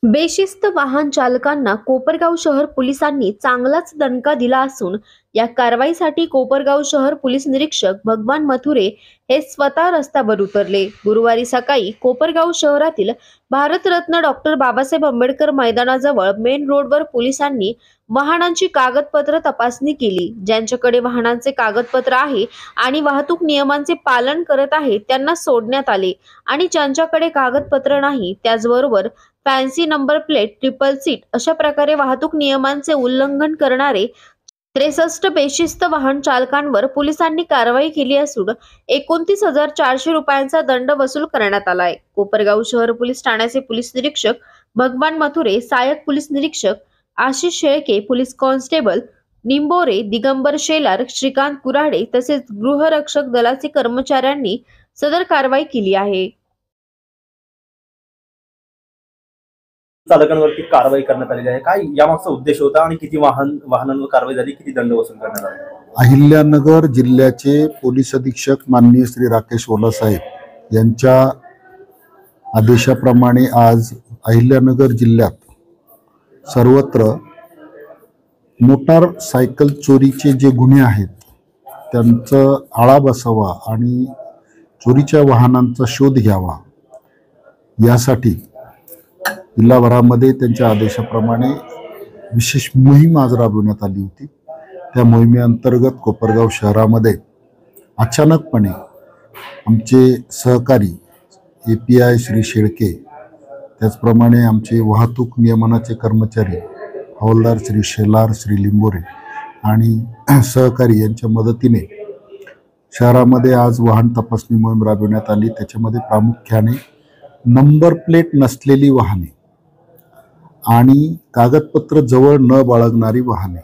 बेशिस्त वाहन चालकांना कोपरगाव शहर पोलिसांनी चांगलाच दणका दिला असून या कारवाईसाठी कोपरगाव शहर पोलीस निरीक्षक भगवान मथुरे हे स्वतः रस्त्यावर उतरले। गुरुवारी सकाळी कोपरगाव शहरातील भारतरत्न डॉक्टर बाबासाहेब आंबेडकर मैदानाजवळ मेन रोडवर पोलिसांनी वाहनांची कागदपत्र तपासणी केली। ज्यांच्याकडे वाहनांचे कागदपत्र आहे आणि वाहतूक नियमांचे पालन करत आहे त्यांना सोडण्यात आले आणि ज्यांच्याकडे कागदपत्र नाही त्याचबरोबर fancy number plate, triple seat अशा प्रकारे वाहतूक नियमांचे उल्लंघन करणारे 63 बेशिस्त वाहन चालकांवर पोलिसांनी कारवाई केली असून 29,400 रुपयांचा दंड वसूल करण्यात आलाय। कोपरगाव शहर पोलीस ठाण्याचे पोलीस निरीक्षक भगवान मथुरे, सहाय्यक पोलीस निरीक्षक आशिष शेळके, पोलीस कॉन्स्टेबल निंबोरे, दिगंबर शेलार, श्रीकांत कुऱ्हाडे तसेच गृहरक्षक दलाचे कर्मचाऱ्यांनी सदर कारवाई केली आहे। चालकांवरती कारवाई करण्यात आलेली आहे। काय यामागचा उद्देश होता आणि किती वाहनांवर कारवाई झाली, किती दंड वसूल करण्यात आला? अहिल्यानगर जिल्ह्याचे पोलीस अधीक्षक माननीय श्री राकेश ओला साहेब यांच्या आदेशाप्रमाणे आज अहिल्यानगर जिल्ह्यात सर्वत्र मोटारसायकल चोरीचे जे गुन्हे आहेत त्यांचा आळा बसावा आणि चोरीच्या वाहनांचा शोध घ्यावा यासाठी जिल्हाभरामध्ये त्यांच्या आदेशाप्रमाणे विशेष मोहीम आज राबविण्यात आली होती। त्या मोहिमेअंतर्गत कोपरगाव शहरामध्ये अचानकपणे आमचे सहकारी API श्री शेळके, त्याचप्रमाणे आमचे वाहतूक नियमनाचे कर्मचारी हवालदार श्री शेलार, श्री लिंबोरे आणि सहकारी यांच्या मदतीने शहरामध्ये आज वाहन तपासणी मोहीम राबविण्यात आली। त्याच्यामध्ये प्रामुख्याने नंबर प्लेट नसलेली वाहने आणि कागदपत्र जवळ न बाळगणारी वाहने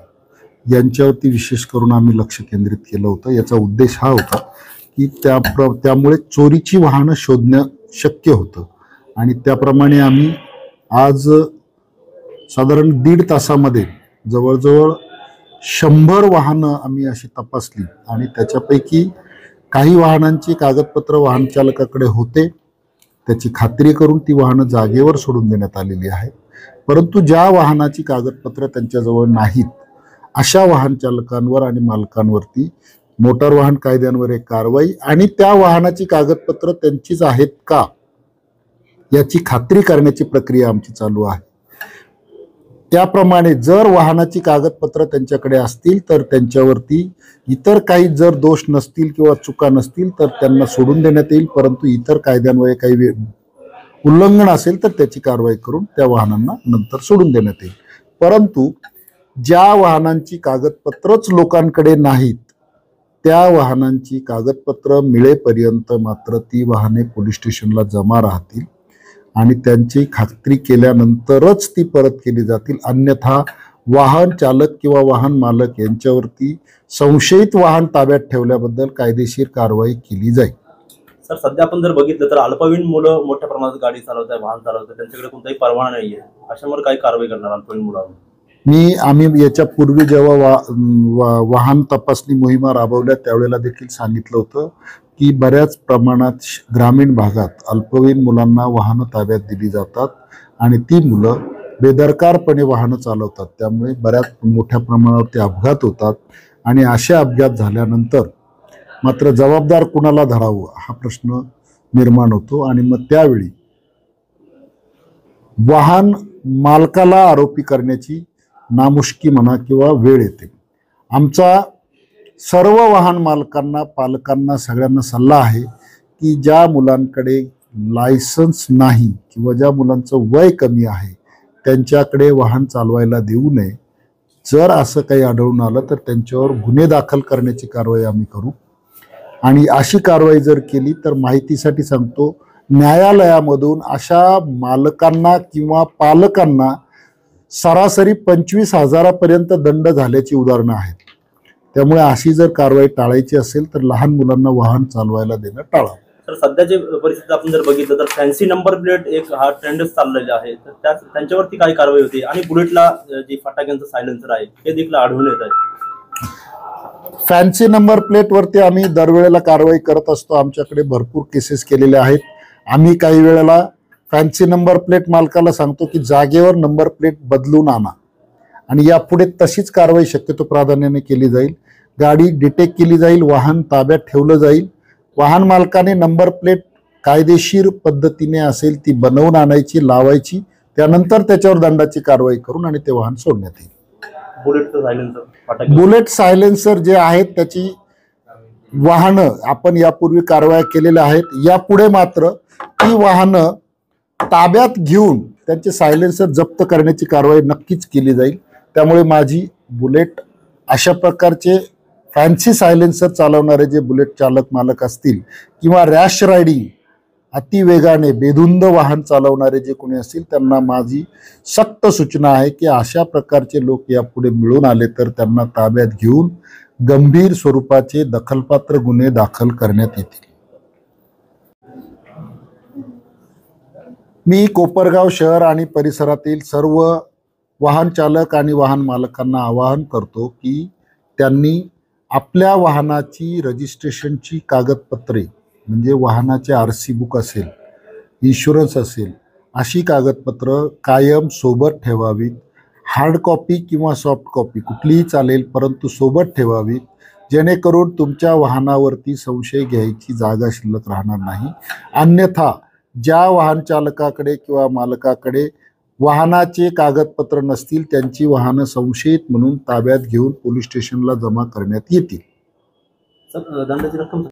यांच्यावरती विशेष करून आम्ही लक्ष केंद्रित केलं होतं। याचा उद्देश हा होता की त्यामुळे चोरीची वाहनं शोधणं शक्य होतं आणि त्याप्रमाणे आम्ही आज साधारण 1.5 तासामध्ये जवळजवळ 100 वाहनं आम्ही अशी तपासली आणि त्याच्यापैकी काही वाहनांची कागदपत्र वाहन चालकाकडे होते, त्याची खात्री करून ती वाहनं जागेवर सोडून देण्यात आलेली आहेत। परंतु ज्या वाहनाची कागदपत्र त्यांच्याजवळ नाहीत अशा वाहन चालकांवर आणि मालकांवरती मोटार वाहन कायद्यान्वये एक कारवाई आणि त्या वाहनाची कागदपत्र त्यांचीच आहेत का याची खात्री करण्याची प्रक्रिया आमची चालू आहे। त्याप्रमाणे जर वाहनाची कागदपत्र त्यांच्याकडे असतील तर त्यांच्यावरती इतर काही जर दोष नसतील किंवा चुका नसतील तर त्यांना सोडून देण्यात येईल, परंतु इतर कायद्यान्वये काही उल्लंघन असेल तर त्याची कारवाई करून त्या वाहनांना नंतर सोडून देण्यात येईल। परंतु ज्या वाहनांची कागदपत्रच लोकांकडे नाहीत त्या वाहनांची कागदपत्र मिळेपर्यंत मात्र ती वाहने पोलीस स्टेशनला जमा राहतील आणि त्यांची खात्री केल्यानंतरच ती परत केली जातील। अन्यथा वाहन चालक किंवा वाहन मालक यांच्यावरती संशयित वाहन ताब्यात ठेवल्याबद्दल कायदेशीर कारवाई केली जाईल। सर, सध्या आपण जर बघितलं तर अल्पवयीन मुलं मोठ्या प्रमाणात गाडी चालवतात, वाहन चालवतात, त्यांच्याकडे कोणताही परवाना नाहीये, अशामुळे काय कारवाई करणार अल्पवयीन मुलांवर? आम्ही याच्या पूर्वी जेव्हा वाहन तपासणी मोहिमा राबवल्या त्यावेळेला देखील सांगितलं होतं की बऱ्याच प्रमाणात ग्रामीण भागात अल्पवयीन मुलांना वाहनं ताब्यात दिली जातात आणि ती मुलं बेदरकारपणे वाहनं चालवतात, त्यामुळे बऱ्याच मोठ्या प्रमाणावरती अपघात होतात आणि अशा अपघात झाल्यानंतर मात्र जबाबदार कुणाला धरावं हा प्रश्न निर्माण होतो आणि मग त्यावेळी वाहन मालकाला आरोपी करण्याची नामुष्की म्हणा किंवा वेळ येते। आमचा सर्व वाहन मालकांना, पालकांना, सगळ्यांना सल्ला आहे की ज्या मुलांकडे लायसन्स नाही किंवा ज्या मुलांचं वय कमी आहे त्यांच्याकडे वाहन चालवायला देऊ नये। जर असं काही आढळून आलं तर त्यांच्यावर गुन्हे दाखल करण्याची कारवाई आम्ही करू आणि अशी कारवाई जर केली तर माहितीसाठी सांगतो, न्यायालयामधून अशा मालकांना किंवा पालकांना सरासरी 25,000 दंड झाल्याची उदाहरणं आहेत। त्यामुळे अशी जर कारवाई टाळायची असेल तर लहान मुलांना वाहन चालवायला देणं टाळावं। तर सध्याची परिस्थिती आपण जर बघितलं तर फॅन्सी नंबर प्लेट एक हा ट्रेंडच चाललेला आहे, तर त्यांच्यावरती काय कारवाई होती आणि बुलेटला जे फटाक्यांचं सायलेन्सर आहे हे देखील आढळून येत आहे। फॅन्सी नंबर प्लेटवरती आम्ही दरवेळेला कारवाई करत असतो, आमच्याकडे भरपूर केसेस केलेल्या आहेत। आम्ही काही वेळेला फॅन्सी नंबर प्लेट मालकाला सांगतो की जागेवर नंबर प्लेट बदलून आणा आणि यापुढे तशीच कारवाई शक्यतो प्राधान्याने केली जाईल. गाडी डिटेक्ट केली जाईल, वाहन ताब्यात ठेवलं जाईल. वाहन मालकाने नंबर प्लेट कायदेशीर पद्धतीने असेल ती बनवून आणायची, लावायची, त्यानंतर त्याच्यावर दंडाची कारवाई करून आणि ते वाहन सोडण्यात येईल. बुलेटचं सायलेन्सर फटाके बुलेट सायलेन्सर जे आहेत त्याची वाहनं आपण यापूर्वी कारवाया केलेल्या आहेत. यापुढे मात्र ती वाहनं ताब्यात घेऊन त्यांचे सायलेन्सर जप्त करण्याची कारवाई नक्कीच केली जाईल. त्यामुळे माझी बुलेट अशा प्रकारचे फॅन्सी सायलेन्सर चालवणारे जे बुलेट चालक मालक असतील किंवा रॅश रायडिंग अतिवेगाने बेधुंद वाहन चालवणारे जे कोणी असतील त्यांना माझी सक्त सूचना आहे की अशा प्रकारचे लोक यापुढे मिळून आले तर त्यांना ताब्यात घेऊन गंभीर स्वरूपाचे दखलपात्र गुन्हे दाखल करण्यात येतील. मी कोपरगाव शहर आणि परिसरातील सर्व वाहन चालक आणि वाहन मालकांना आवाहन करतो की त्यांनी आपल्या वाहनाची रजिस्ट्रेशनची कागदपत्रे म्हणजे वाहनाचे RC बुक असेल, इन्शुरन्स असेल, अशी कागदपत्र कायम सोबत ठेवावीत. हार्ड कॉपी किंवा सॉफ्ट कॉपी कुठलीही चालेल, परंतु सोबत ठेवावीत, जेणेकरून तुमच्या वाहनावरती संशय घ्यायची जागा शिल्लक राहणार नाही. अन्यथा ज्या वाहन चालकाकडे किंवा मालकाकडे वाहनाचे कागदपत्र नसतील त्यांची वाहनं संशयित म्हणून ताब्यात घेऊन पोलीस स्टेशनला जमा करण्यात येतील. सर, दंडाची रक्कम